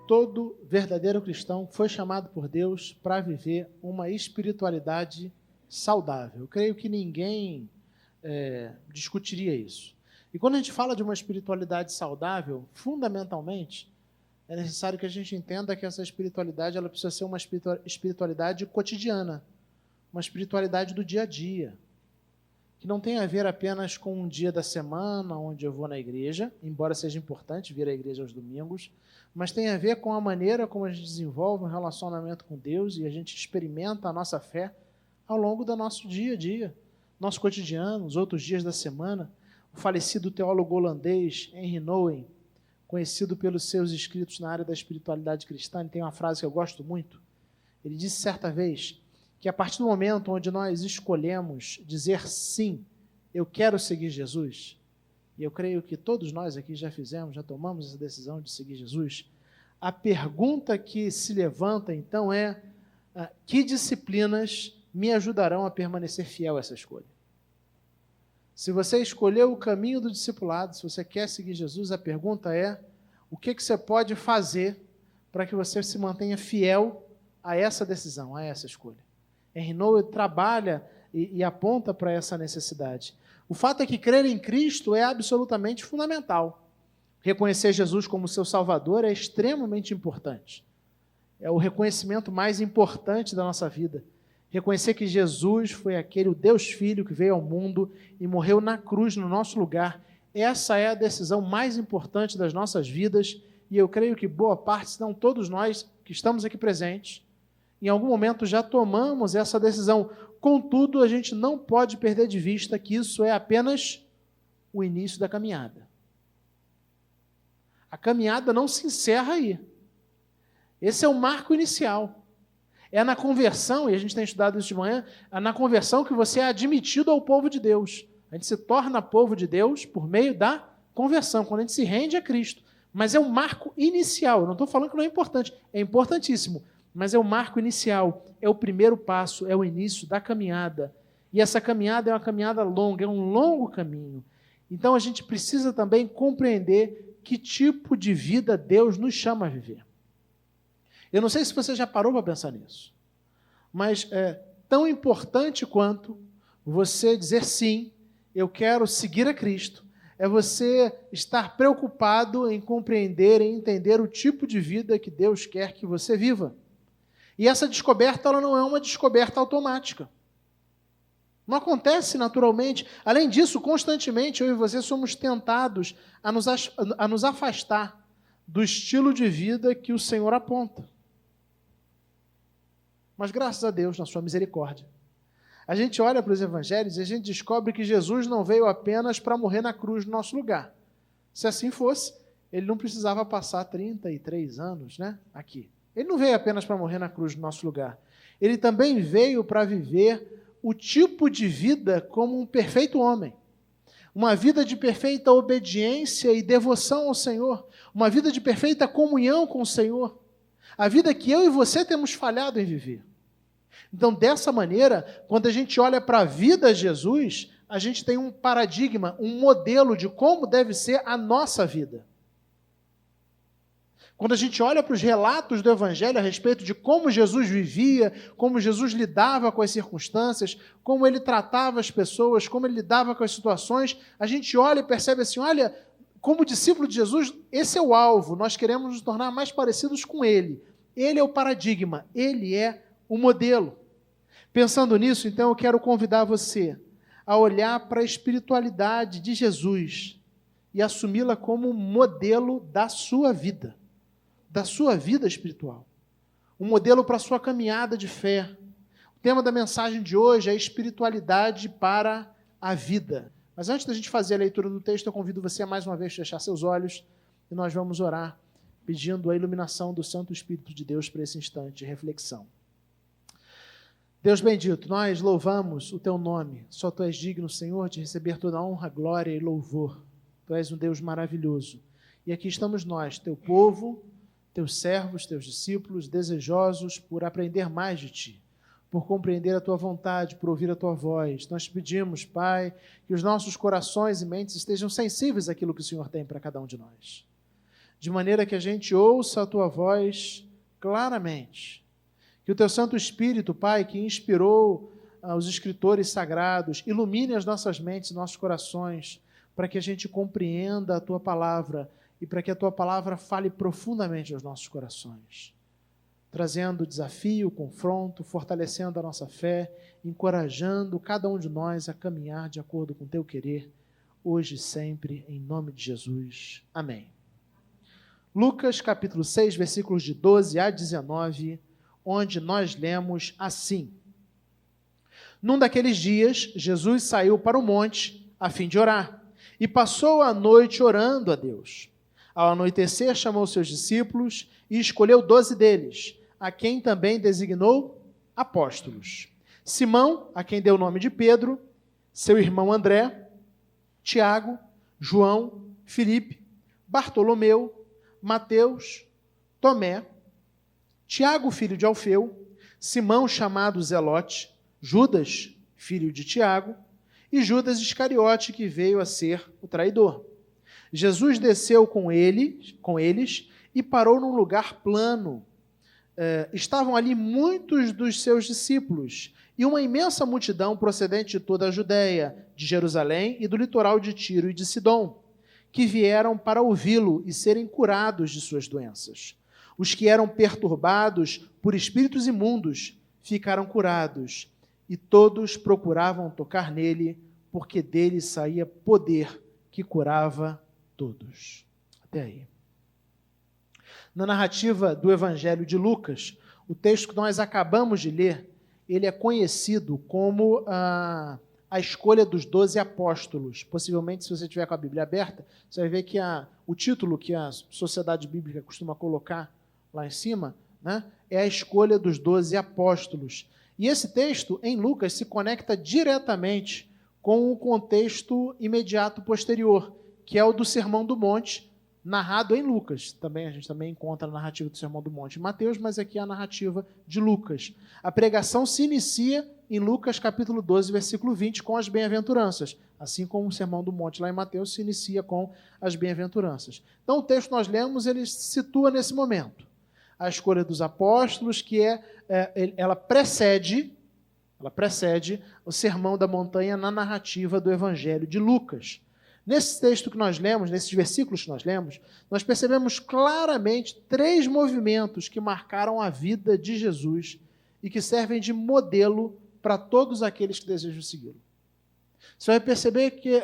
todo verdadeiro cristão foi chamado por Deus para viver uma espiritualidade saudável. Eu creio que ninguém discutiria isso. E quando a gente fala de uma espiritualidade saudável, fundamentalmente, é necessário que a gente entenda que essa espiritualidade ela precisa ser uma espiritualidade cotidiana, uma espiritualidade do dia a dia, que não tem a ver apenas com um dia da semana onde eu vou na igreja, embora seja importante vir à igreja aos domingos, mas tem a ver com a maneira como a gente desenvolve um relacionamento com Deus e a gente experimenta a nossa fé ao longo do nosso dia a dia, nosso cotidiano, os outros dias da semana. O falecido teólogo holandês Henry Nouwen, conhecido pelos seus escritos na área da espiritualidade cristã, ele tem uma frase que eu gosto muito. Ele disse certa vez que a partir do momento onde nós escolhemos dizer sim, eu quero seguir Jesus, e eu creio que todos nós aqui já fizemos, já tomamos essa decisão de seguir Jesus, a pergunta que se levanta então é: que disciplinas me ajudarão a permanecer fiel a essa escolha? Se você escolheu o caminho do discipulado, se você quer seguir Jesus, a pergunta é: o que você pode fazer para que você se mantenha fiel a essa decisão, a essa escolha? Henry Nouwen trabalha e aponta para essa necessidade. O fato é que crer em Cristo é absolutamente fundamental. Reconhecer Jesus como seu Salvador é extremamente importante. É o reconhecimento mais importante da nossa vida. Reconhecer que Jesus foi aquele, o Deus Filho, que veio ao mundo e morreu na cruz no nosso lugar. Essa é a decisão mais importante das nossas vidas, e eu creio que boa parte, se não todos nós que estamos aqui presentes, em algum momento já tomamos essa decisão. Contudo, a gente não pode perder de vista que isso é apenas o início da caminhada. A caminhada não se encerra aí. Esse é o marco inicial. É na conversão, e a gente tem estudado isso de manhã, é na conversão que você é admitido ao povo de Deus. A gente se torna povo de Deus por meio da conversão, quando a gente se rende a Cristo. Mas é um marco inicial. Eu não estou falando que não é importante, é importantíssimo. Mas é o marco inicial, é o primeiro passo, é o início da caminhada. E essa caminhada é uma caminhada longa, é um longo caminho. Então a gente precisa também compreender que tipo de vida Deus nos chama a viver. Eu não sei se você já parou para pensar nisso, mas é tão importante quanto você dizer sim, eu quero seguir a Cristo, é você estar preocupado em compreender e entender o tipo de vida que Deus quer que você viva. E essa descoberta ela não é uma descoberta automática. Não acontece naturalmente. Além disso, constantemente eu e você somos tentados a nos afastar do estilo de vida que o Senhor aponta. Mas graças a Deus, na sua misericórdia, a gente olha para os evangelhos e a gente descobre que Jesus não veio apenas para morrer na cruz no nosso lugar. Se assim fosse, ele não precisava passar 33 anos, aqui. Ele não veio apenas para morrer na cruz no nosso lugar. Ele também veio para viver o tipo de vida como um perfeito homem. Uma vida de perfeita obediência e devoção ao Senhor. Uma vida de perfeita comunhão com o Senhor. A vida que eu e você temos falhado em viver. Então, dessa maneira, quando a gente olha para a vida de Jesus, a gente tem um paradigma, um modelo de como deve ser a nossa vida. Quando a gente olha para os relatos do Evangelho a respeito de como Jesus vivia, como Jesus lidava com as circunstâncias, como ele tratava as pessoas, como ele lidava com as situações, a gente olha e percebe assim, olha, como discípulo de Jesus, esse é o alvo, nós queremos nos tornar mais parecidos com ele. Ele é o paradigma, ele é o modelo. Pensando nisso, então, eu quero convidar você a olhar para a espiritualidade de Jesus e assumi-la como modelo da sua vida espiritual. Um modelo para a sua caminhada de fé. O tema da mensagem de hoje é espiritualidade para a vida. Mas antes da gente fazer a leitura do texto, eu convido você a mais uma vez fechar seus olhos e nós vamos orar, pedindo a iluminação do Santo Espírito de Deus para esse instante de reflexão. Deus bendito, nós louvamos o teu nome. Só tu és digno, Senhor, de receber toda a honra, glória e louvor. Tu és um Deus maravilhoso. E aqui estamos nós, teu povo, teus servos, teus discípulos, desejosos por aprender mais de ti, por compreender a tua vontade, por ouvir a tua voz. Nós te pedimos, Pai, que os nossos corações e mentes estejam sensíveis àquilo que o Senhor tem para cada um de nós. de maneira que a gente ouça a Tua voz claramente. Que o Teu Santo Espírito, Pai, que inspirou os escritores sagrados, ilumine as nossas mentes e nossos corações, para que a gente compreenda a Tua palavra e para que a Tua palavra fale profundamente aos nossos corações, trazendo desafio, confronto, fortalecendo a nossa fé, encorajando cada um de nós a caminhar de acordo com o Teu querer, hoje e sempre, em nome de Jesus. Amém. Lucas, capítulo 6, versículos de 12 a 19, onde nós lemos assim: Num daqueles dias, Jesus saiu para o monte a fim de orar, e passou a noite orando a Deus. Ao anoitecer, chamou seus discípulos e escolheu 12 deles, a quem também designou apóstolos. Simão, a quem deu o nome de Pedro, seu irmão André, Tiago, João, Filipe, Bartolomeu, Mateus, Tomé, Tiago, filho de Alfeu, Simão, chamado Zelote, Judas, filho de Tiago, e Judas Iscariote, que veio a ser o traidor. Jesus desceu com eles e parou num lugar plano. Estavam ali muitos dos seus discípulos e uma imensa multidão procedente de toda a Judéia, de Jerusalém e do litoral de Tiro e de Sidom, que vieram para ouvi-lo e serem curados de suas doenças. Os que eram perturbados por espíritos imundos ficaram curados, e todos procuravam tocar nele, porque dele saía poder que curava todos. Até aí. Na narrativa do Evangelho de Lucas, o texto que nós acabamos de ler, ele é conhecido como a escolha dos 12 apóstolos. Possivelmente, se você tiver com a Bíblia aberta, você vai ver que o título que a Sociedade Bíblica costuma colocar lá em cima, né, é a escolha dos 12 apóstolos. E esse texto, em Lucas, se conecta diretamente com o contexto imediato posterior, que é o do Sermão do Monte, narrado em Lucas. A gente também encontra a narrativa do Sermão do Monte em Mateus, mas aqui é a narrativa de Lucas. A pregação se inicia em Lucas capítulo 12, versículo 20, com as bem-aventuranças, assim como o Sermão do Monte lá em Mateus se inicia com as bem-aventuranças. Então o texto que nós lemos, ele se situa nesse momento. A escolha dos apóstolos, que ela precede o Sermão da Montanha na narrativa do Evangelho de Lucas. Nesse texto que nós lemos, nesses versículos que nós lemos, nós percebemos claramente 3 movimentos que marcaram a vida de Jesus e que servem de modelo para todos aqueles que desejam segui-lo. Você vai perceber que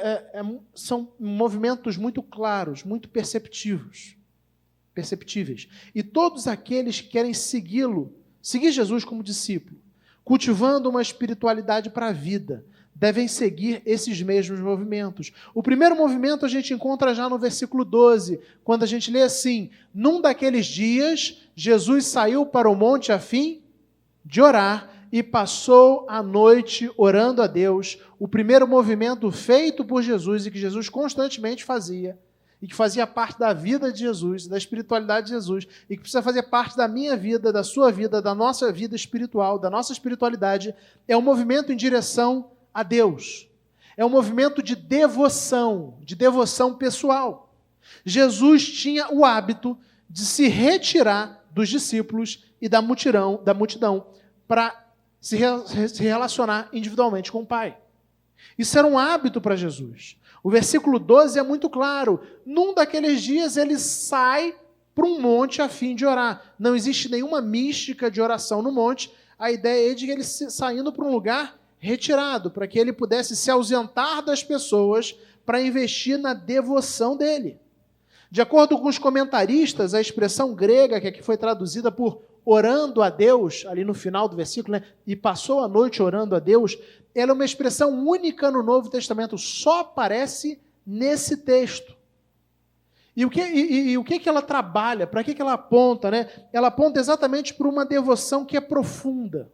são movimentos muito claros, muito perceptíveis. E todos aqueles que querem segui-lo, seguir Jesus como discípulo, cultivando uma espiritualidade para a vida, devem seguir esses mesmos movimentos. O primeiro movimento a gente encontra já no versículo 12, quando a gente lê assim: Num daqueles dias, Jesus saiu para o monte a fim de orar e passou a noite orando a Deus. O primeiro movimento feito por Jesus e que Jesus constantemente fazia, e que fazia parte da vida de Jesus, da espiritualidade de Jesus, e que precisa fazer parte da minha vida, da sua vida, da nossa vida espiritual, da nossa espiritualidade, é um movimento em direção a Deus. É um movimento de devoção pessoal. Jesus tinha o hábito de se retirar dos discípulos e da multidão para se relacionar individualmente com o Pai. Isso era um hábito para Jesus. O versículo 12 é muito claro. Num daqueles dias ele sai para um monte a fim de orar. Não existe nenhuma mística de oração no monte. A ideia é de ele saindo para um lugar retirado, para que ele pudesse se ausentar das pessoas para investir na devoção dele. De acordo com os comentaristas, a expressão grega, que aqui foi traduzida por orando a Deus, ali no final do versículo, né, e passou a noite orando a Deus, ela é uma expressão única no Novo Testamento, só aparece nesse texto. E o que ela trabalha? Para que ela aponta? Né? Ela aponta exatamente para uma devoção que é profunda.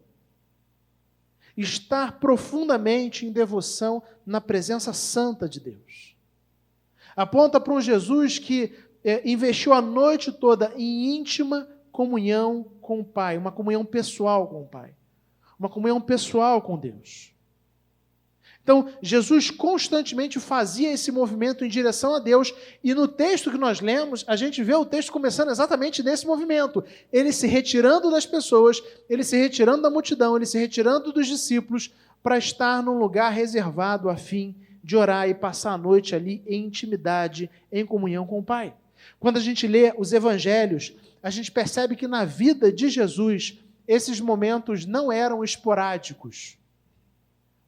Estar profundamente em devoção na presença santa de Deus. Aponta para um Jesus que investiu a noite toda em íntima comunhão com o Pai, uma comunhão pessoal com o Pai, uma comunhão pessoal com Deus. Então, Jesus constantemente fazia esse movimento em direção a Deus, e no texto que nós lemos, a gente vê o texto começando exatamente nesse movimento. Ele se retirando das pessoas, ele se retirando da multidão, ele se retirando dos discípulos, para estar num lugar reservado a fim de orar e passar a noite ali em intimidade, em comunhão com o Pai. Quando a gente lê os evangelhos, a gente percebe que na vida de Jesus, esses momentos não eram esporádicos,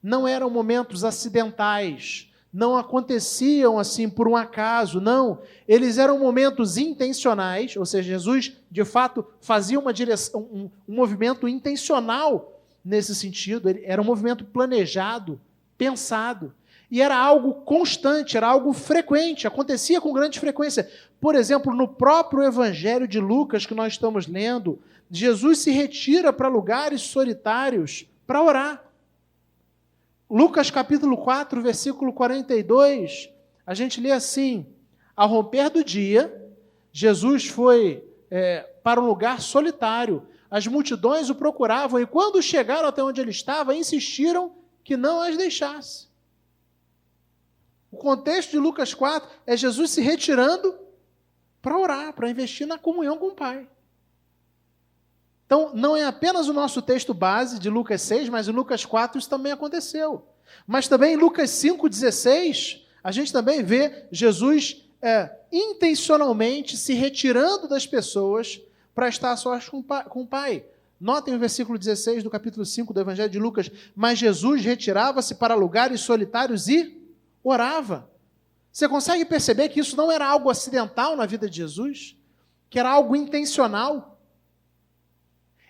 não eram momentos acidentais, não aconteciam assim por um acaso, não. Eles eram momentos intencionais, ou seja, Jesus, de fato, fazia um movimento intencional nesse sentido, era um movimento planejado, pensado, e era algo constante, era algo frequente, acontecia com grande frequência. Por exemplo, no próprio Evangelho de Lucas, que nós estamos lendo, Jesus se retira para lugares solitários para orar. Lucas capítulo 4, versículo 42, a gente lê assim: ao romper do dia, Jesus foi para um lugar solitário. As multidões o procuravam e quando chegaram até onde ele estava, insistiram que não as deixasse. O contexto de Lucas 4 é Jesus se retirando para orar, para investir na comunhão com o Pai. Então, não é apenas o nosso texto base de Lucas 6, mas em Lucas 4 isso também aconteceu. Mas também em Lucas 5,16, a gente também vê Jesus intencionalmente se retirando das pessoas para estar sós com o Pai. Notem o versículo 16 do capítulo 5 do Evangelho de Lucas. Mas Jesus retirava-se para lugares solitários e orava. Você consegue perceber que isso não era algo acidental na vida de Jesus? Que era algo intencional?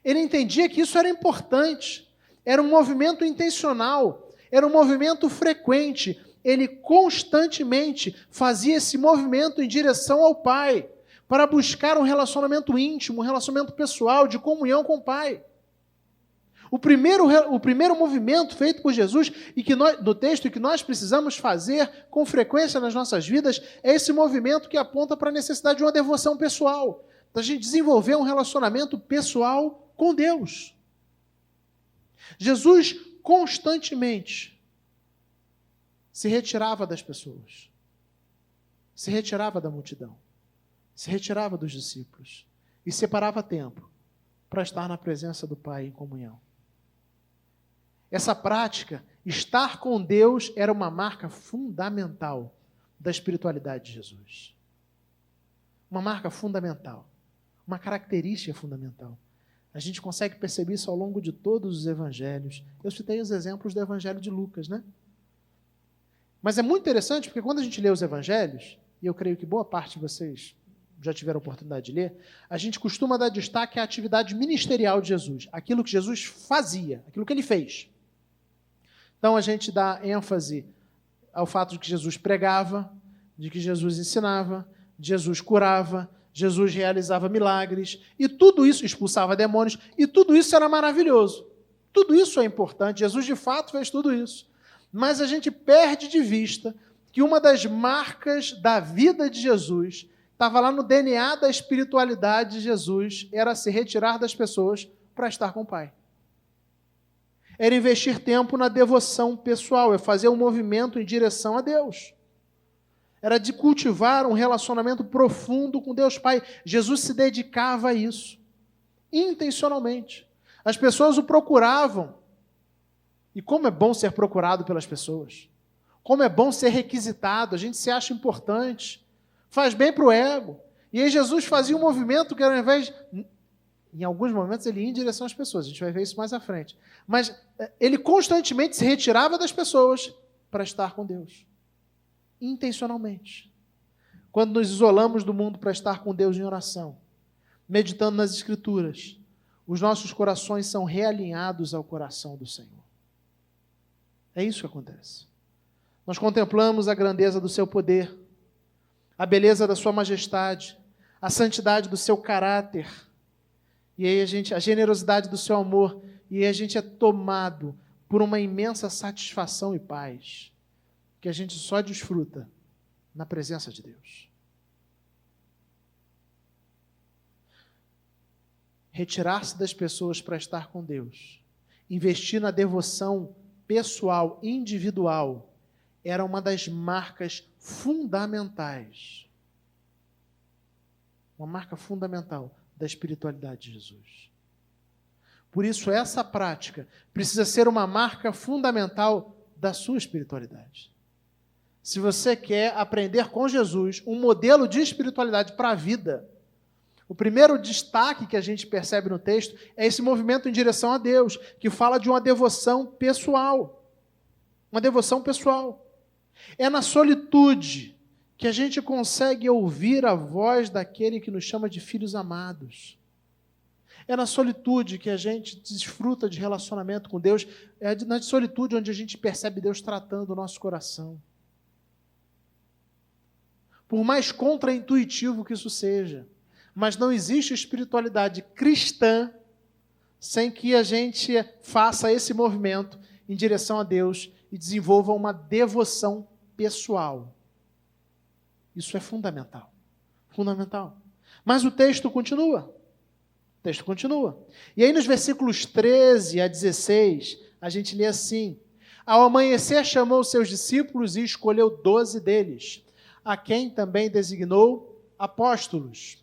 Ele entendia que isso era importante, era um movimento intencional, era um movimento frequente. Ele constantemente fazia esse movimento em direção ao Pai, para buscar um relacionamento íntimo, um relacionamento pessoal, de comunhão com o Pai. O primeiro movimento feito por Jesus, e que no texto, e que nós precisamos fazer com frequência nas nossas vidas, é esse movimento que aponta para a necessidade de uma devoção pessoal, da gente desenvolver um relacionamento pessoal com Deus. Jesus constantemente se retirava das pessoas, se retirava da multidão, se retirava dos discípulos e separava tempo para estar na presença do Pai em comunhão. Essa prática, estar com Deus, era uma marca fundamental da espiritualidade de Jesus. Uma marca fundamental, uma característica fundamental. A gente consegue perceber isso ao longo de todos os evangelhos. Eu citei os exemplos do Evangelho de Lucas, né? Mas é muito interessante, porque quando a gente lê os evangelhos, e eu creio que boa parte de vocês já tiveram a oportunidade de ler, a gente costuma dar destaque à atividade ministerial de Jesus, aquilo que Jesus fazia, aquilo que ele fez. Então a gente dá ênfase ao fato de que Jesus pregava, de que Jesus ensinava, de Jesus curava, Jesus realizava milagres, e tudo isso, expulsava demônios, e tudo isso era maravilhoso. Tudo isso é importante, Jesus de fato fez tudo isso. Mas a gente perde de vista que uma das marcas da vida de Jesus, estava lá no DNA da espiritualidade de Jesus, era se retirar das pessoas para estar com o Pai. Era investir tempo na devoção pessoal, é fazer um movimento em direção a Deus. Era de cultivar um relacionamento profundo com Deus Pai. Jesus se dedicava a isso, intencionalmente. As pessoas o procuravam. E como é bom ser procurado pelas pessoas. Como é bom ser requisitado. A gente se acha importante. Faz bem para o ego. E aí Jesus fazia um movimento que, ao invés... Em alguns momentos ele ia em direção às pessoas. A gente vai ver isso mais à frente. Mas ele constantemente se retirava das pessoas para estar com Deus. Intencionalmente. Quando nos isolamos do mundo para estar com Deus em oração, meditando nas Escrituras, os nossos corações são realinhados ao coração do Senhor. É isso que acontece. Nós contemplamos a grandeza do seu poder, a beleza da sua majestade, a santidade do seu caráter, e aí a generosidade do seu amor, e aí a gente é tomado por uma imensa satisfação e paz, que a gente só desfruta na presença de Deus. Retirar-se das pessoas para estar com Deus, investir na devoção pessoal, individual, era uma das marcas fundamentais. Uma marca fundamental da espiritualidade de Jesus. Por isso, essa prática precisa ser uma marca fundamental da sua espiritualidade. Se você quer aprender com Jesus um modelo de espiritualidade para a vida, o primeiro destaque que a gente percebe no texto é esse movimento em direção a Deus, que fala de uma devoção pessoal. Uma devoção pessoal. É na solitude que a gente consegue ouvir a voz daquele que nos chama de filhos amados. É na solitude que a gente desfruta de relacionamento com Deus. É na solitude onde a gente percebe Deus tratando o nosso coração. Por mais contraintuitivo que isso seja, mas não existe espiritualidade cristã sem que a gente faça esse movimento em direção a Deus e desenvolva uma devoção pessoal. Isso é fundamental. Fundamental. Mas o texto continua. O texto continua. E aí nos versículos 13 a 16, a gente lê assim: Ao amanhecer chamou seus discípulos e escolheu 12 deles, a quem também designou apóstolos.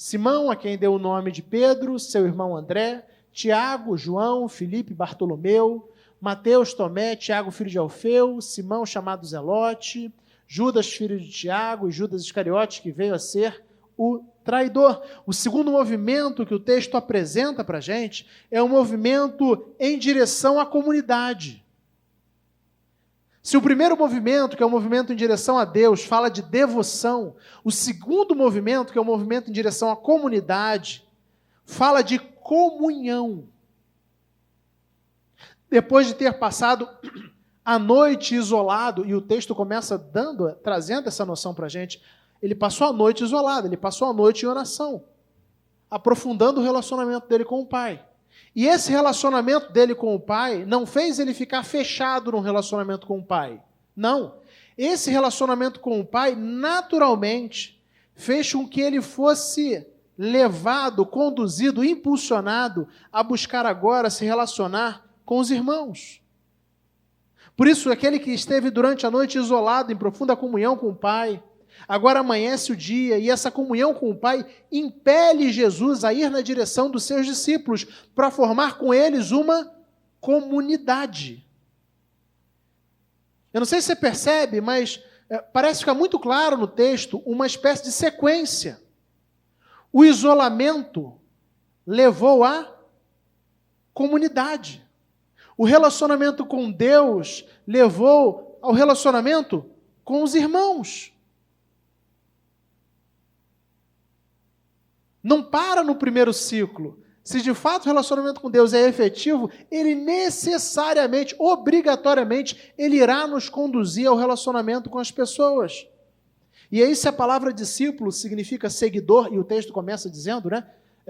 Simão, a quem deu o nome de Pedro, seu irmão André, Tiago, João, Filipe, Bartolomeu, Mateus, Tomé, Tiago, filho de Alfeu, Simão, chamado Zelote, Judas, filho de Tiago, e Judas Iscariotes, que veio a ser o traidor. O segundo movimento que o texto apresenta para a gente é um movimento em direção à comunidade. Se o primeiro movimento, que é o movimento em direção a Deus, fala de devoção, o segundo movimento, que é o movimento em direção à comunidade, fala de comunhão. Depois de ter passado a noite isolado, e o texto começa trazendo essa noção para a gente, ele passou a noite isolado, ele passou a noite em oração, aprofundando o relacionamento dele com o Pai. E esse relacionamento dele com o Pai não fez ele ficar fechado num relacionamento com o Pai. Não. Esse relacionamento com o Pai, naturalmente, fez com que ele fosse levado, conduzido, impulsionado a buscar agora se relacionar com os irmãos. Por isso, aquele que esteve durante a noite isolado, em profunda comunhão com o Pai, agora amanhece o dia e essa comunhão com o Pai impele Jesus a ir na direção dos seus discípulos para formar com eles uma comunidade. Eu não sei se você percebe, mas parece ficar muito claro no texto uma espécie de sequência. O isolamento levou à comunidade. O relacionamento com Deus levou ao relacionamento com os irmãos. Não para no primeiro ciclo. Se de fato o relacionamento com Deus é efetivo, ele necessariamente, obrigatoriamente, ele irá nos conduzir ao relacionamento com as pessoas. E aí, se a palavra discípulo significa seguidor, e o texto começa dizendo, né?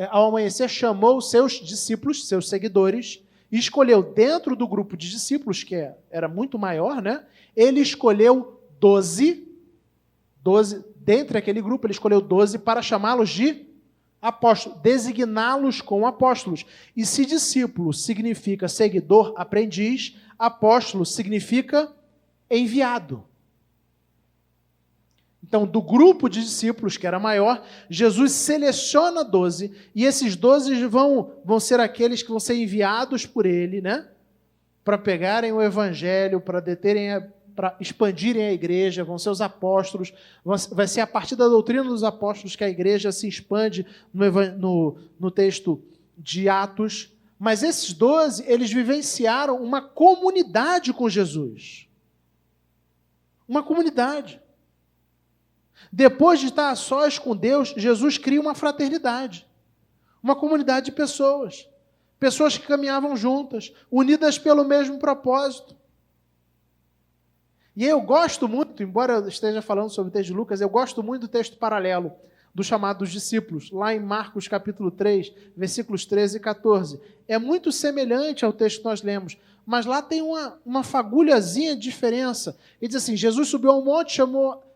Ao amanhecer chamou seus discípulos, seus seguidores, e escolheu dentro do grupo de discípulos, que era muito maior, né? Ele escolheu 12, dentre aquele grupo, ele escolheu 12 para chamá-los de apóstolos, designá-los como apóstolos. E se discípulo significa seguidor, aprendiz, apóstolo significa enviado. Então, do grupo de discípulos, que era maior, Jesus seleciona 12, e esses 12 vão ser aqueles que vão ser enviados por ele, né? Para pegarem o evangelho, para expandirem a igreja, vão ser os apóstolos, vai ser a partir da doutrina dos apóstolos que a igreja se expande no texto de Atos. Mas esses 12, eles vivenciaram uma comunidade com Jesus. Uma comunidade. Depois de estar a sós com Deus, Jesus cria uma fraternidade, uma comunidade de pessoas, pessoas que caminhavam juntas, unidas pelo mesmo propósito. E eu gosto muito, embora eu esteja falando sobre o texto de Lucas, eu gosto muito do texto paralelo do chamado dos discípulos, lá em Marcos capítulo 3, versículos 13 e 14. É muito semelhante ao texto que nós lemos, mas lá tem uma fagulhazinha de diferença. Ele diz assim: Jesus subiu ao monte,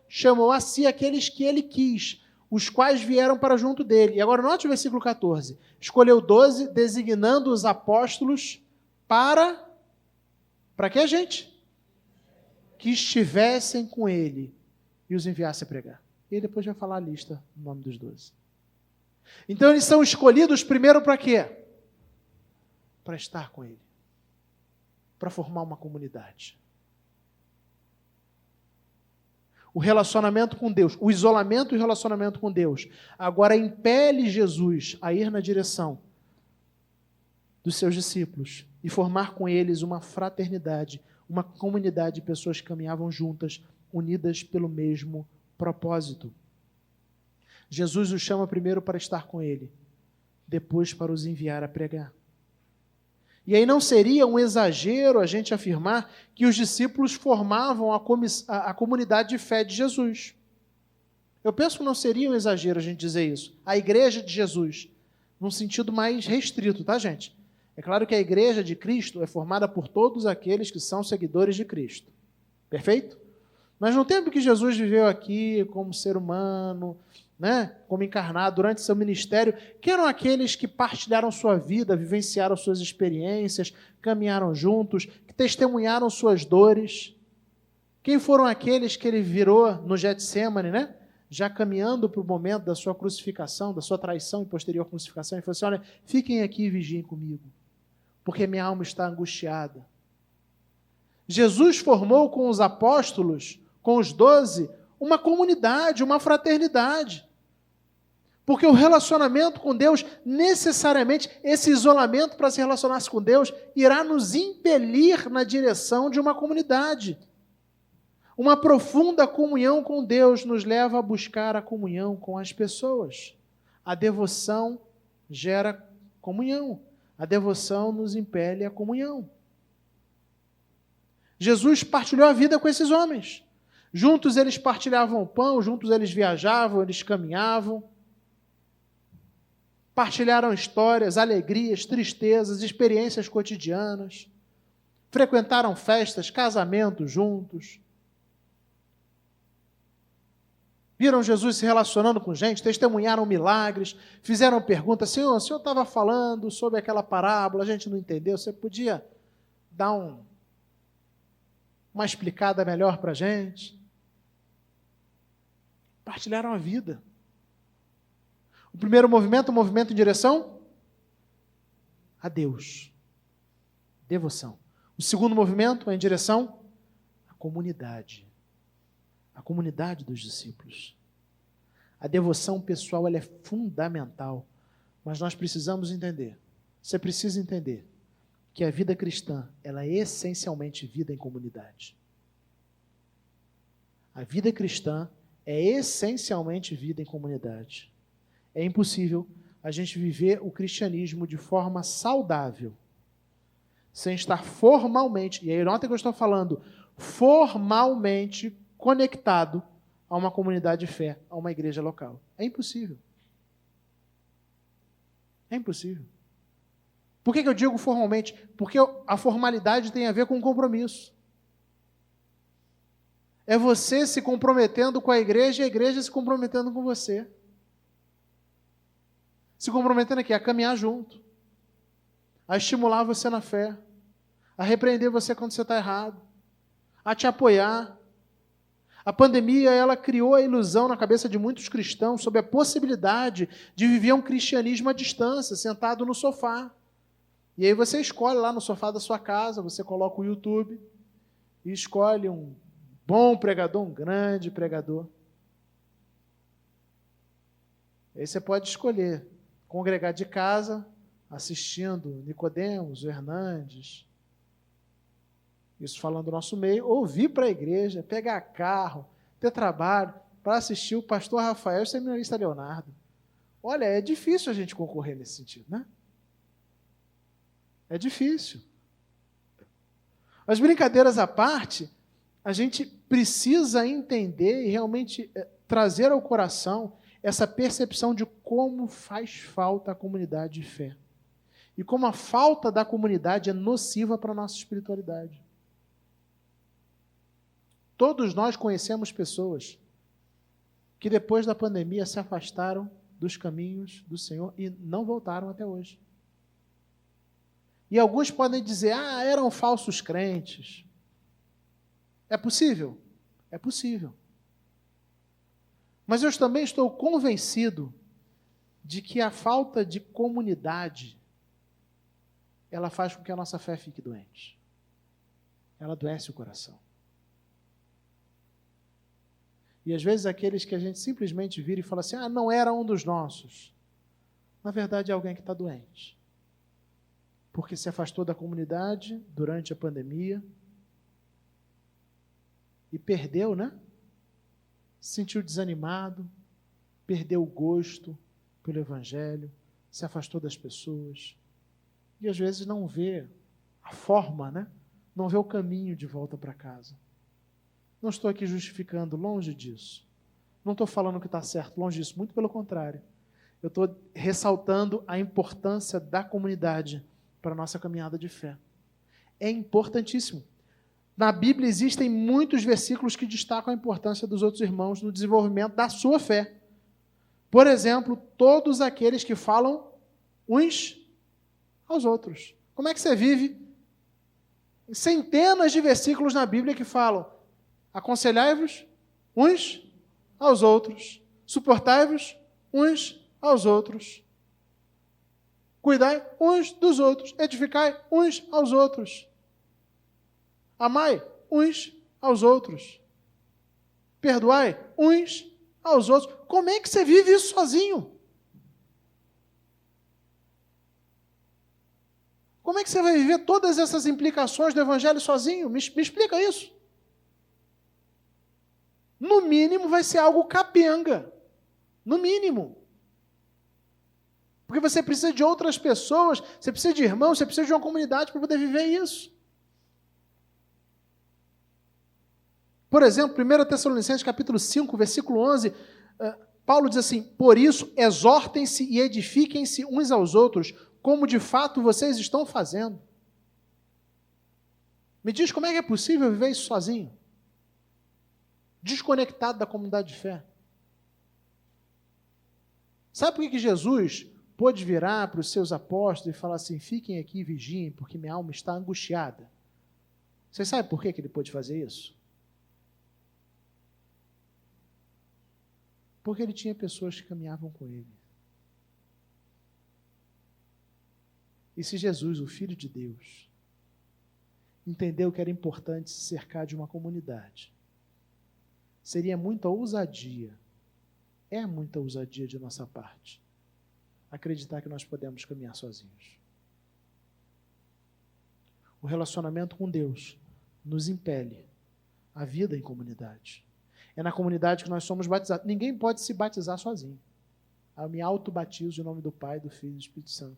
chamou a si aqueles que ele quis, os quais vieram para junto dele. E agora note o versículo 14. Escolheu 12, designando os apóstolos para Para que, gente? Que estivessem com ele e os enviasse a pregar. E ele depois vai falar a lista no nome dos 12. Então eles são escolhidos primeiro para quê? Para estar com ele. Para formar uma comunidade. O relacionamento com Deus, o isolamento e o relacionamento com Deus, agora impele Jesus a ir na direção dos seus discípulos e formar com eles uma fraternidade, uma comunidade de pessoas que caminhavam juntas, unidas pelo mesmo propósito. Jesus os chama primeiro para estar com ele, depois para os enviar a pregar. E aí não seria um exagero a gente afirmar que os discípulos formavam a comunidade de fé de Jesus. Eu penso que não seria um exagero a gente dizer isso. A igreja de Jesus, num sentido mais restrito, tá, gente? É claro que a igreja de Cristo é formada por todos aqueles que são seguidores de Cristo. Perfeito? Mas no tempo que Jesus viveu aqui como ser humano, né, como encarnado durante seu ministério, quem eram aqueles que partilharam sua vida, vivenciaram suas experiências, caminharam juntos, que testemunharam suas dores? Quem foram aqueles que ele virou no Getsêmani, né? Já caminhando para o momento da sua crucificação, da sua traição e posterior crucificação, e falou assim: olha, fiquem aqui e vigiem comigo, porque minha alma está angustiada. Jesus formou com os apóstolos, com os 12, uma comunidade, uma fraternidade. Porque o relacionamento com Deus, necessariamente, esse isolamento para se relacionar com Deus, irá nos impelir na direção de uma comunidade. Uma profunda comunhão com Deus nos leva a buscar a comunhão com as pessoas. A devoção gera comunhão. A devoção nos impele à comunhão. Jesus partilhou a vida com esses homens. Juntos eles partilhavam o pão, juntos eles viajavam, eles caminhavam. Partilharam histórias, alegrias, tristezas, experiências cotidianas. Frequentaram festas, casamentos juntos. Viram Jesus se relacionando com gente, testemunharam milagres, fizeram perguntas: Senhor, o Senhor estava falando sobre aquela parábola, a gente não entendeu, você podia dar uma explicada melhor para a gente? Partilharam a vida. O primeiro movimento, o movimento em direção a Deus. Devoção. O segundo movimento é em direção à comunidade. A comunidade dos discípulos. A devoção pessoal ela é fundamental, mas nós precisamos entender. Você precisa entender que a vida cristã ela é essencialmente vida em comunidade. A vida cristã é essencialmente vida em comunidade. É impossível a gente viver o cristianismo de forma saudável, sem estar formalmente, e aí nota que eu estou falando, formalmente conectado a uma comunidade de fé, a uma igreja local. É impossível. É impossível. Por que eu digo formalmente? Porque a formalidade tem a ver com compromisso. É você se comprometendo com a igreja e a igreja se comprometendo com você. Se comprometendo aqui a caminhar junto, a estimular você na fé, a repreender você quando você está errado, a te apoiar. A pandemia, ela criou a ilusão na cabeça de muitos cristãos sobre a possibilidade de viver um cristianismo à distância, sentado no sofá. E aí você escolhe lá no sofá da sua casa, você coloca o YouTube e escolhe um bom pregador, um grande pregador. Aí você pode escolher congregar de casa, assistindo Nicodemos, o Hernandes, isso falando do nosso meio, ou vir para a igreja, pegar carro, ter trabalho, para assistir o pastor Rafael e o seminarista Leonardo. Olha, é difícil a gente concorrer nesse sentido, né? É difícil. As brincadeiras à parte, a gente precisa entender e realmente trazer ao coração essa percepção de como faz falta a comunidade de fé. E como a falta da comunidade é nociva para a nossa espiritualidade. Todos nós conhecemos pessoas que depois da pandemia se afastaram dos caminhos do Senhor e não voltaram até hoje. E alguns podem dizer, eram falsos crentes. É possível? É possível. Mas eu também estou convencido de que a falta de comunidade, ela faz com que a nossa fé fique doente. Ela adoece o coração. E às vezes aqueles que a gente simplesmente vira e fala assim, não era um dos nossos. Na verdade é alguém que está doente. Porque se afastou da comunidade durante a pandemia e perdeu, se sentiu desanimado, perdeu o gosto pelo Evangelho, se afastou das pessoas e às vezes não vê a forma, não vê o caminho de volta para casa. Não estou aqui justificando, longe disso. Não estou falando que está certo, longe disso, muito pelo contrário. Eu estou ressaltando a importância da comunidade para a nossa caminhada de fé. É importantíssimo. Na Bíblia existem muitos versículos que destacam a importância dos outros irmãos no desenvolvimento da sua fé. Por exemplo, todos aqueles que falam uns aos outros. Como é que você vive? Centenas de versículos na Bíblia que falam: aconselhai-vos uns aos outros, suportai-vos uns aos outros, cuidai uns dos outros, edificai uns aos outros, amai uns aos outros, perdoai uns aos outros. Como é que você vive isso sozinho? Como é que você vai viver todas essas implicações do Evangelho sozinho? Me explica isso. No mínimo vai ser algo capenga. No mínimo. Porque você precisa de outras pessoas, você precisa de irmãos, você precisa de uma comunidade para poder viver isso. Por exemplo, 1 Tessalonicenses capítulo 5, versículo 11, Paulo diz assim: por isso, exortem-se e edifiquem-se uns aos outros, como de fato vocês estão fazendo. Me diz como é que é possível viver isso sozinho? Desconectado da comunidade de fé. Sabe por que Jesus pôde virar para os seus apóstolos e falar assim: fiquem aqui e vigiem, porque minha alma está angustiada? Vocês sabem por que ele pôde fazer isso? Porque ele tinha pessoas que caminhavam com ele. E se Jesus, o Filho de Deus, entendeu que era importante se cercar de uma comunidade, seria muita ousadia, muita ousadia de nossa parte, acreditar que nós podemos caminhar sozinhos. O relacionamento com Deus nos impele a vida em comunidade. É na comunidade que nós somos batizados. Ninguém pode se batizar sozinho. Eu me auto-batizo em nome do Pai, do Filho e do Espírito Santo.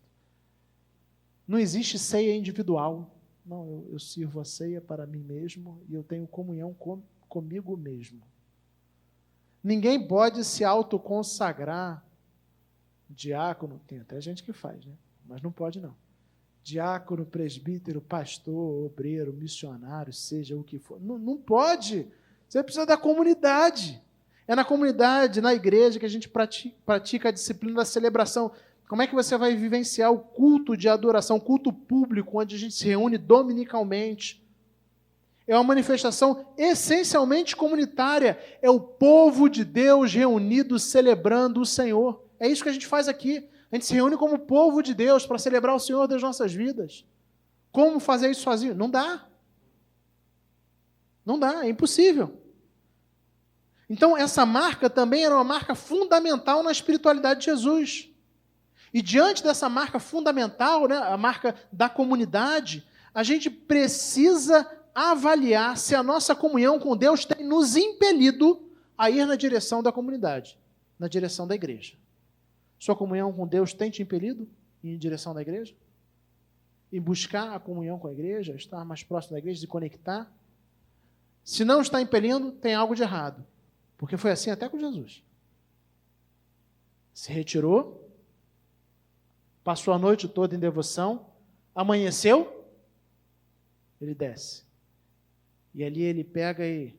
Não existe ceia individual. Não, eu sirvo a ceia para mim mesmo e eu tenho comunhão comigo mesmo. Ninguém pode se autoconsagrar diácono. Tem até gente que faz, mas não pode não. Diácono, presbítero, pastor, obreiro, missionário, seja o que for. Não pode. Você precisa da comunidade. É na comunidade, na igreja, que a gente pratica a disciplina da celebração. Como é que você vai vivenciar o culto de adoração, culto público, onde a gente se reúne dominicalmente? É uma manifestação essencialmente comunitária. É o povo de Deus reunido celebrando o Senhor. É isso que a gente faz aqui. A gente se reúne como povo de Deus para celebrar o Senhor das nossas vidas. Como fazer isso sozinho? Não dá. Não dá, é impossível. Então, essa marca também era uma marca fundamental na espiritualidade de Jesus. E diante dessa marca fundamental, a marca da comunidade, a gente precisa avaliar se a nossa comunhão com Deus tem nos impelido a ir na direção da comunidade, na direção da igreja. Sua comunhão com Deus tem te impelido em direção da igreja? Em buscar a comunhão com a igreja, estar mais próximo da igreja, se conectar? Se não está impelindo, tem algo de errado. Porque foi assim até com Jesus. Se retirou, passou a noite toda em devoção, amanheceu, ele desce. E ali ele pega e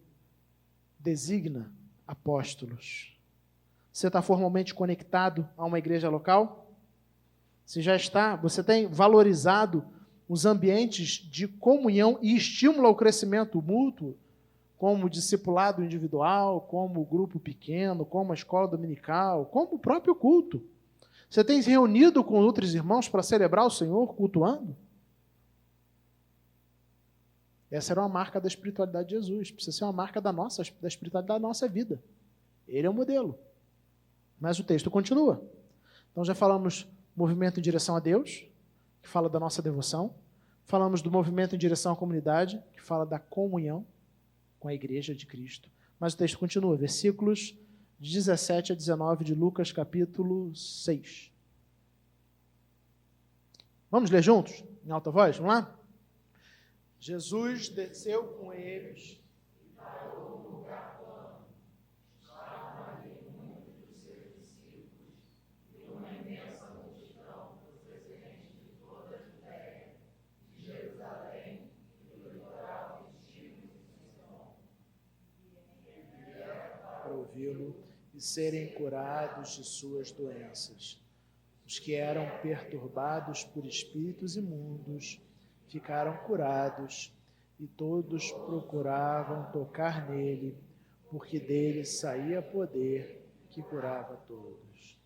designa apóstolos. Você está formalmente conectado a uma igreja local? Se já está, você tem valorizado os ambientes de comunhão e estímulo ao crescimento mútuo, como o discipulado individual, como o grupo pequeno, como a escola dominical, como o próprio culto. Você tem se reunido com outros irmãos para celebrar o Senhor, cultuando? Essa era uma marca da espiritualidade de Jesus. Precisa ser uma marca da espiritualidade da nossa vida. Ele é o modelo. Mas o texto continua. Então já falamos movimento em direção a Deus, que fala da nossa devoção. Falamos do movimento em direção à comunidade, que fala da comunhão com a igreja de Cristo. Mas o texto continua, versículos 17 a 19 de Lucas, capítulo 6. Vamos ler juntos, em alta voz? Vamos lá? Jesus desceu com eles e parou no lugar plano. Estavam ali muitos dos seus discípulos e uma imensa multidão procedente de toda a Judéia, de Jerusalém e do litoral de Tiro e Sidom. E vieram para ouvi-lo e serem curados de suas doenças. Os que eram perturbados por espíritos imundos ficaram curados, e todos procuravam tocar nele, porque dele saía poder que curava todos.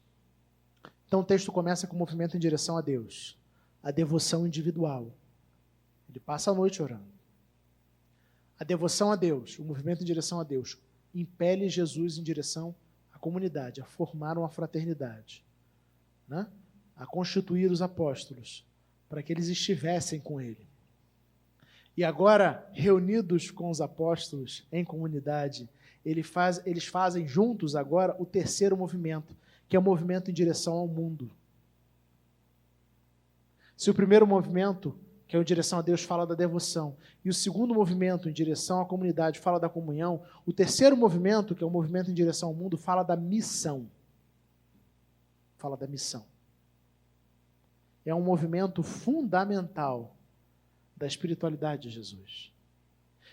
Então o texto começa com o movimento em direção a Deus, a devoção individual. Ele passa a noite orando. A devoção a Deus, o movimento em direção a Deus, impele Jesus em direção à comunidade, a formar uma fraternidade, né? A constituir os apóstolos, para que eles estivessem com ele. E agora, reunidos com os apóstolos em comunidade, eles fazem juntos agora o terceiro movimento, que é o movimento em direção ao mundo. Se o primeiro movimento, que é em direção a Deus, fala da devoção, e o segundo movimento, em direção à comunidade, fala da comunhão, o terceiro movimento, que é o movimento em direção ao mundo, fala da missão. Fala da missão. É um movimento fundamental da espiritualidade de Jesus.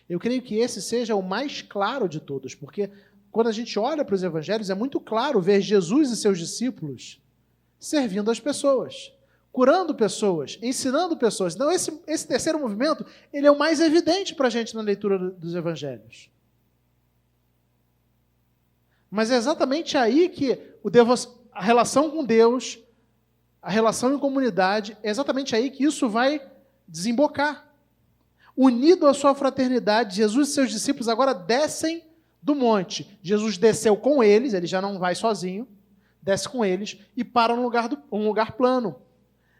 Eu creio que esse seja o mais claro de todos, porque quando a gente olha para os evangelhos, é muito claro ver Jesus e seus discípulos servindo as pessoas, curando pessoas, ensinando pessoas. Então, esse terceiro movimento, ele é o mais evidente para a gente na leitura dos evangelhos. Mas é exatamente aí que a relação com Deus, a relação em comunidade, é exatamente aí que isso vai desembocar. Unido à sua fraternidade, Jesus e seus discípulos agora descem do monte. Jesus desceu com eles, ele já não vai sozinho, desce com eles e para um lugar plano.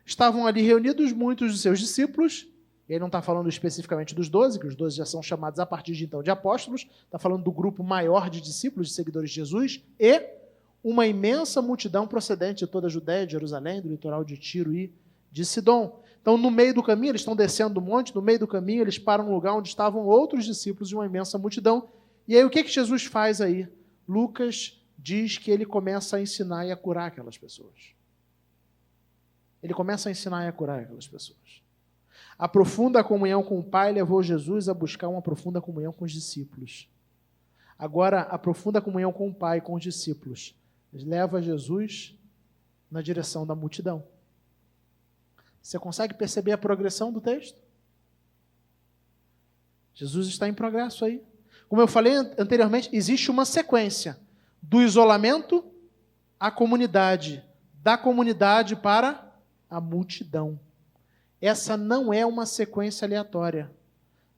Estavam ali reunidos muitos dos seus discípulos, ele não está falando especificamente dos 12, que os 12 já são chamados a partir de então de apóstolos, está falando do grupo maior de discípulos, de seguidores de Jesus, e uma imensa multidão procedente de toda a Judéia, de Jerusalém, do litoral de Tiro e de Sidom. Então, no meio do caminho, eles estão descendo do monte, no meio do caminho, eles param no lugar onde estavam outros discípulos de uma imensa multidão. E aí, o que Jesus faz aí? Lucas diz que ele começa a ensinar e a curar aquelas pessoas. Ele começa a ensinar e a curar aquelas pessoas. A profunda comunhão com o Pai levou Jesus a buscar uma profunda comunhão com os discípulos. Agora, a profunda comunhão com o Pai e com os discípulos leva Jesus na direção da multidão. Você consegue perceber a progressão do texto? Jesus está em progresso aí. Como eu falei anteriormente, existe uma sequência do isolamento à comunidade, da comunidade para a multidão. Essa não é uma sequência aleatória.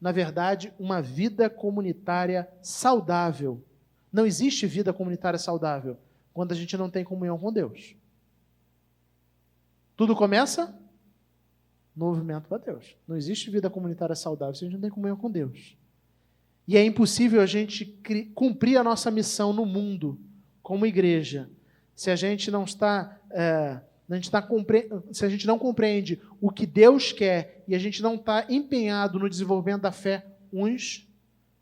Na verdade, uma vida comunitária saudável. Não existe vida comunitária saudável quando a gente não tem comunhão com Deus. Tudo começa no movimento para Deus. Não existe vida comunitária saudável se a gente não tem comunhão com Deus. E é impossível a gente cumprir a nossa missão no mundo, como igreja, se a gente não está... se a gente não compreende o que Deus quer e a gente não está empenhado no desenvolvimento da fé uns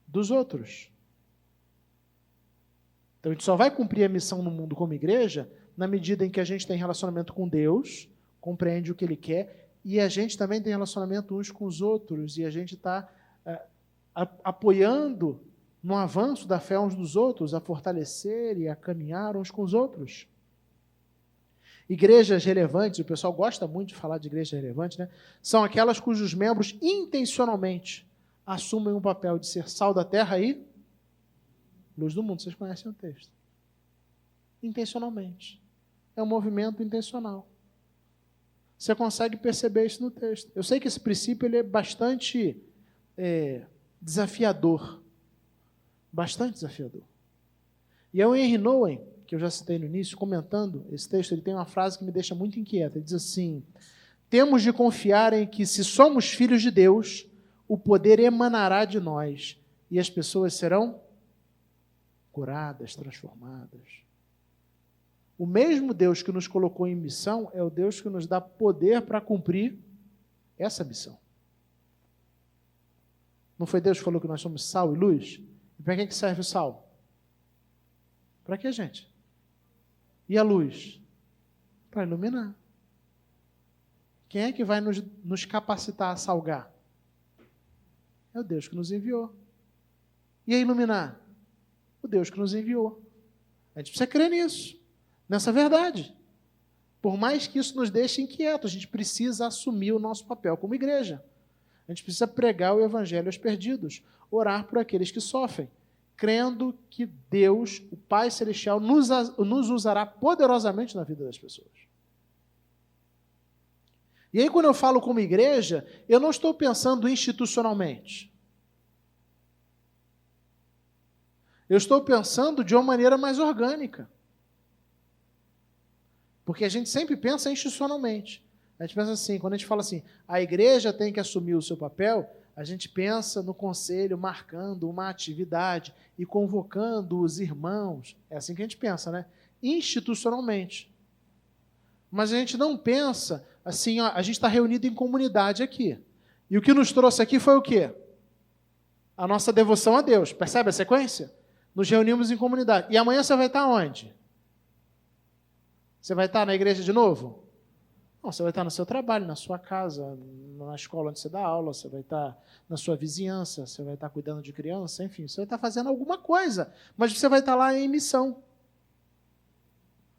dos outros. Então a gente só vai cumprir a missão no mundo como igreja na medida em que a gente tem relacionamento com Deus, compreende o que Ele quer, e a gente também tem relacionamento uns com os outros, e a gente está apoiando no avanço da fé uns dos outros, a fortalecer e a caminhar uns com os outros. Igrejas relevantes, o pessoal gosta muito de falar de igrejas relevantes, né? São aquelas cujos membros intencionalmente assumem o papel de ser sal da terra e luz do mundo. Vocês conhecem o texto. Intencionalmente. É um movimento intencional. Você consegue perceber isso no texto. Eu sei que esse princípio ele é bastante desafiador. Bastante desafiador. E é o Henry Nouwen, que eu já citei no início, comentando esse texto, ele tem uma frase que me deixa muito inquieta. Ele diz assim: temos de confiar em que, se somos filhos de Deus, o poder emanará de nós e as pessoas serão curadas, transformadas. O mesmo Deus que nos colocou em missão é o Deus que nos dá poder para cumprir essa missão. Não foi Deus que falou que nós somos sal e luz? E para que serve o sal? Para que, gente? E a luz? Para iluminar. Quem é que vai nos capacitar a salgar? É o Deus que nos enviou. E a iluminar? O Deus que nos enviou. A gente precisa crer nisso, nessa verdade. Por mais que isso nos deixe inquietos, a gente precisa assumir o nosso papel como igreja. A gente precisa pregar o evangelho aos perdidos, orar por aqueles que sofrem, crendo que Deus, o Pai Celestial, nos usará poderosamente na vida das pessoas. E aí, quando eu falo como igreja, eu não estou pensando institucionalmente. Eu estou pensando de uma maneira mais orgânica. Porque a gente sempre pensa institucionalmente. A gente pensa assim, quando a gente fala assim, a igreja tem que assumir o seu papel, a gente pensa no conselho marcando uma atividade e convocando os irmãos. É assim que a gente pensa, né? Institucionalmente. Mas a gente não pensa assim, ó, a gente está reunido em comunidade aqui. E o que nos trouxe aqui foi o quê? A nossa devoção a Deus. Percebe a sequência? Nos reunimos em comunidade. E amanhã você vai estar onde? Você vai estar na igreja de novo? Não, você vai estar no seu trabalho, na sua casa, na escola onde você dá aula, você vai estar na sua vizinhança, você vai estar cuidando de criança, enfim, você vai estar fazendo alguma coisa, mas você vai estar lá em missão.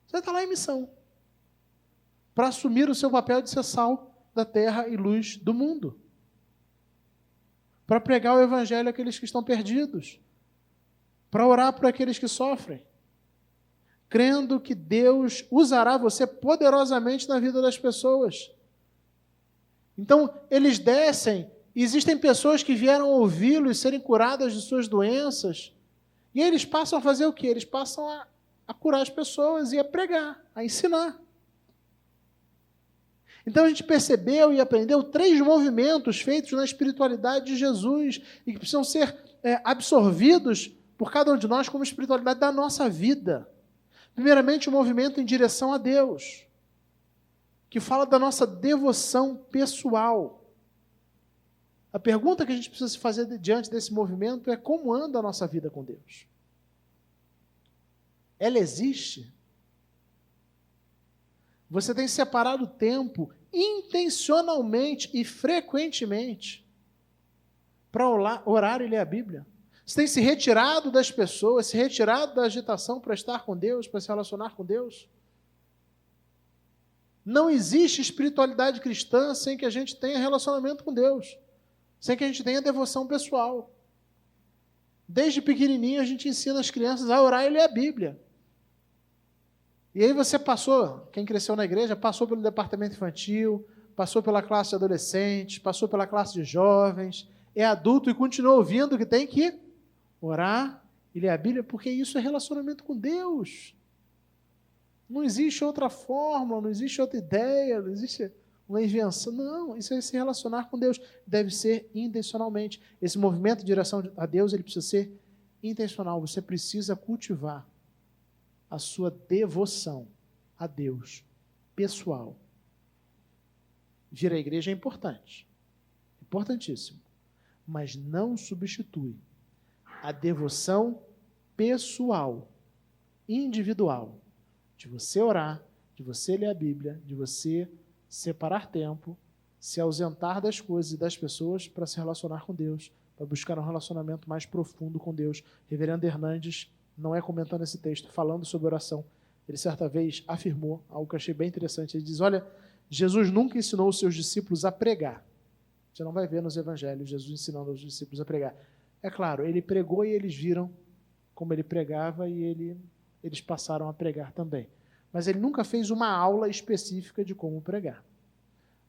Você vai estar lá em missão para assumir o seu papel de ser sal da terra e luz do mundo. Para pregar o evangelho àqueles que estão perdidos. Para orar por aqueles que sofrem. Crendo que Deus usará você poderosamente na vida das pessoas. Então, eles descem, e existem pessoas que vieram ouvi-lo e serem curadas de suas doenças, e eles passam a fazer o quê? Eles passam a curar as pessoas e a pregar, a ensinar. Então, a gente percebeu e aprendeu 3 movimentos feitos na espiritualidade de Jesus, e que precisam ser absorvidos por cada um de nós como espiritualidade da nossa vida. Primeiramente, o movimento em direção a Deus, que fala da nossa devoção pessoal. A pergunta que a gente precisa se fazer diante desse movimento é: como anda a nossa vida com Deus? Ela existe? Você tem separado tempo intencionalmente e frequentemente para orar e ler a Bíblia? Você tem se retirado das pessoas, se retirado da agitação para estar com Deus, para se relacionar com Deus? Não existe espiritualidade cristã sem que a gente tenha relacionamento com Deus, sem que a gente tenha devoção pessoal. Desde pequenininho a gente ensina as crianças a orar e ler a Bíblia. E aí você passou, quem cresceu na igreja, passou pelo departamento infantil, passou pela classe de adolescentes, passou pela classe de jovens, é adulto e continua ouvindo que tem que orar e ler a Bíblia, porque isso é relacionamento com Deus. Não existe outra fórmula, não existe outra ideia, não existe uma invenção. Não, isso é se relacionar com Deus. Deve ser intencionalmente. Esse movimento de direção a Deus, ele precisa ser intencional. Você precisa cultivar a sua devoção a Deus, pessoal. Vir à igreja é importante, importantíssimo, mas não substitui a devoção pessoal, individual, de você orar, de você ler a Bíblia, de você separar tempo, se ausentar das coisas e das pessoas para se relacionar com Deus, para buscar um relacionamento mais profundo com Deus. Reverendo Hernandes não é comentando esse texto, falando sobre oração, Ele certa vez afirmou algo que eu achei bem interessante. Ele diz, olha, Jesus nunca ensinou os seus discípulos a pregar. Você não vai ver nos evangelhos Jesus ensinando os discípulos a pregar. É claro, ele pregou e eles viram como ele pregava e eles passaram a pregar também. Mas ele nunca fez uma aula específica de como pregar.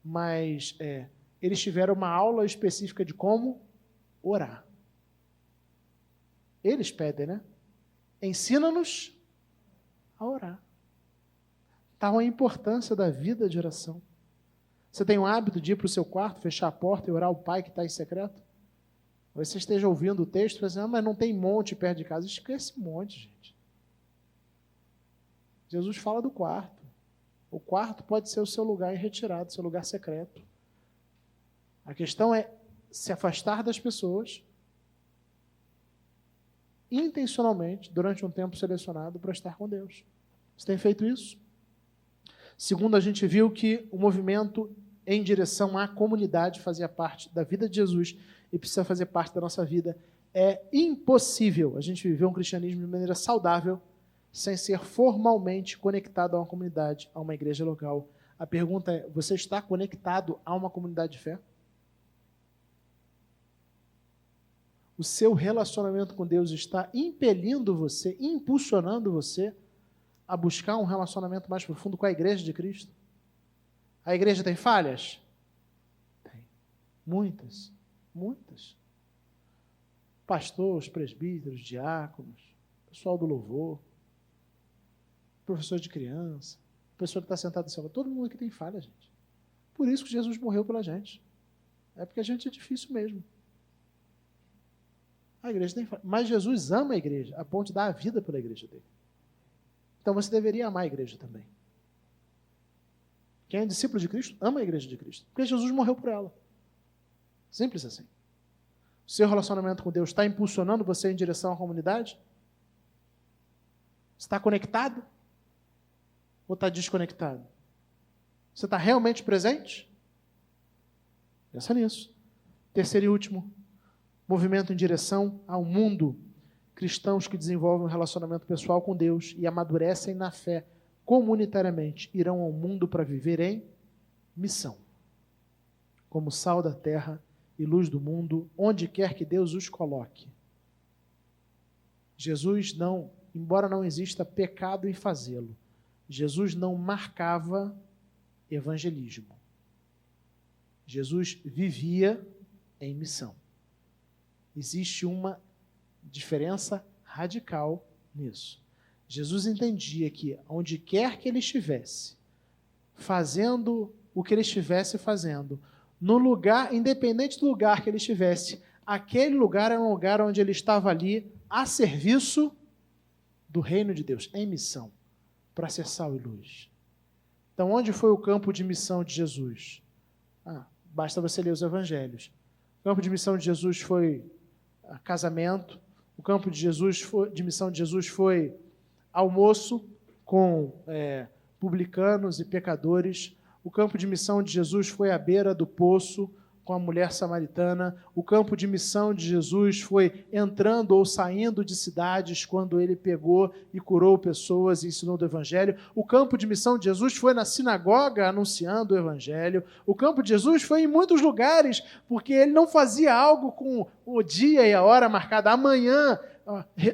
Mas eles tiveram uma aula específica de como orar. Eles pedem, né? Ensina-nos a orar. Tal a importância da vida de oração. Você tem o hábito de ir para o seu quarto, fechar a porta e orar ao Pai que está em secreto? Ou você esteja ouvindo o texto e fala assim, mas não tem monte perto de casa. Esquece monte, gente. Jesus fala do quarto. O quarto pode ser o seu lugar retirado, seu lugar secreto. A questão é se afastar das pessoas intencionalmente durante um tempo selecionado para estar com Deus. Você tem feito isso? Segundo, a gente viu que o movimento em direção à comunidade fazia parte da vida de Jesus e precisa fazer parte da nossa vida. É impossível a gente viver um cristianismo de maneira saudável sem ser formalmente conectado a uma comunidade, a uma igreja local. A pergunta é, você está conectado a uma comunidade de fé? O seu relacionamento com Deus está impelindo você, impulsionando você a buscar um relacionamento mais profundo com a igreja de Cristo? A igreja tem falhas? Tem. Muitas. Muitas. Pastores, presbíteros, diáconos, pessoal do louvor, professor de criança, pessoa que está sentada no céu, todo mundo aqui tem falha, gente. Por isso que Jesus morreu pela gente. É porque a gente é difícil mesmo. A igreja tem falha. Mas Jesus ama a igreja, a ponto de dar a vida pela igreja dele. Então você deveria amar a igreja também. Quem é discípulo de Cristo, ama a igreja de Cristo. Porque Jesus morreu por ela. Simples assim. O seu relacionamento com Deus está impulsionando você em direção à comunidade? Está conectado? Ou está desconectado? Você está realmente presente? Pensa nisso. Terceiro e último, movimento em direção ao mundo. Cristãos que desenvolvem um relacionamento pessoal com Deus e amadurecem na fé comunitariamente irão ao mundo para viver em missão. Como sal da terra e luz do mundo, onde quer que Deus os coloque. Jesus não, embora não exista pecado em fazê-lo, Jesus não marcava evangelismo. Jesus vivia em missão. Existe uma diferença radical nisso. Jesus entendia que onde quer que ele estivesse, fazendo o que ele estivesse fazendo, no lugar, independente do lugar que ele estivesse, aquele lugar era um lugar onde ele estava ali a serviço do reino de Deus, em missão, para ser sal e luz. Então, onde foi o campo de missão de Jesus? Basta você ler os evangelhos. O campo de missão de Jesus foi casamento. O campo de missão de Jesus foi almoço com publicanos e pecadores. O campo de missão de Jesus foi à beira do poço com a mulher samaritana. O campo de missão de Jesus foi entrando ou saindo de cidades quando ele pegou e curou pessoas e ensinou do evangelho. O campo de missão de Jesus foi na sinagoga anunciando o evangelho. O campo de Jesus foi em muitos lugares, porque ele não fazia algo com o dia e a hora marcada. Amanhã,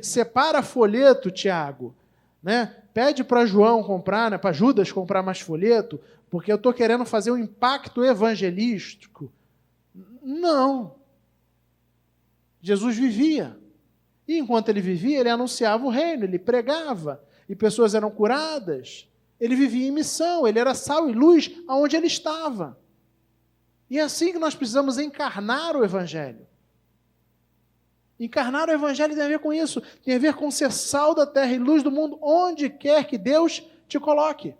separa folheto, Tiago, né? Pede para João comprar, né? Para Judas comprar mais folheto, porque eu estou querendo fazer um impacto evangelístico. Não. Jesus vivia. E enquanto ele vivia, ele anunciava o reino, ele pregava, e pessoas eram curadas. Ele vivia em missão, ele era sal e luz aonde ele estava. E é assim que nós precisamos encarnar o evangelho. Encarnar o evangelho tem a ver com isso, tem a ver com ser sal da terra e luz do mundo, onde quer que Deus te coloque.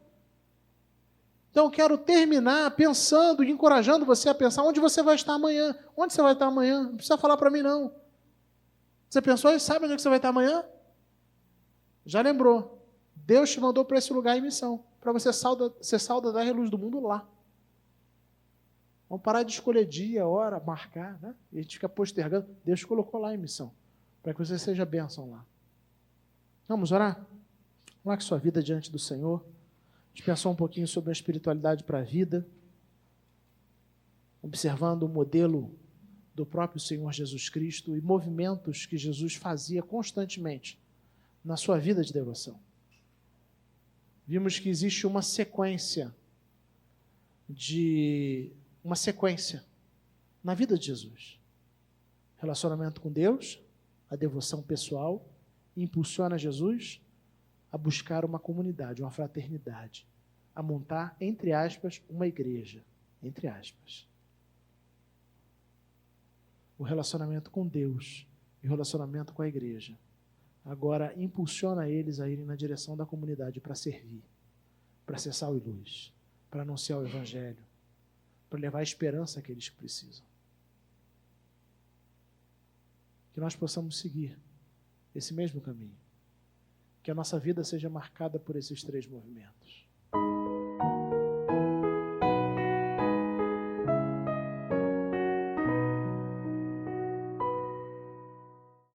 Então, eu quero terminar pensando e encorajando você a pensar onde você vai estar amanhã. Onde você vai estar amanhã? Não precisa falar para mim, não. Você pensou e sabe onde é que você vai estar amanhã? Já lembrou. Deus te mandou para esse lugar em missão, para você ser sal da terra e luz do mundo lá. Vamos parar de escolher dia, hora, marcar, né? E a gente fica postergando. Deus colocou lá em missão, para que você seja bênção lá. Vamos orar? Coloque sua vida diante do Senhor. A gente pensou um pouquinho sobre a espiritualidade para a vida, observando o modelo do próprio Senhor Jesus Cristo e movimentos que Jesus fazia constantemente na sua vida de devoção. Vimos que existe uma sequência na vida de Jesus. Relacionamento com Deus, a devoção pessoal, impulsiona Jesus a buscar uma comunidade, uma fraternidade, a montar, entre aspas, uma igreja, entre aspas. O relacionamento com Deus e o relacionamento com a igreja agora impulsiona eles a irem na direção da comunidade para servir, para ser sal e luz, para anunciar o Evangelho, para levar a esperança àqueles que precisam. Que nós possamos seguir esse mesmo caminho. Que a nossa vida seja marcada por esses três movimentos.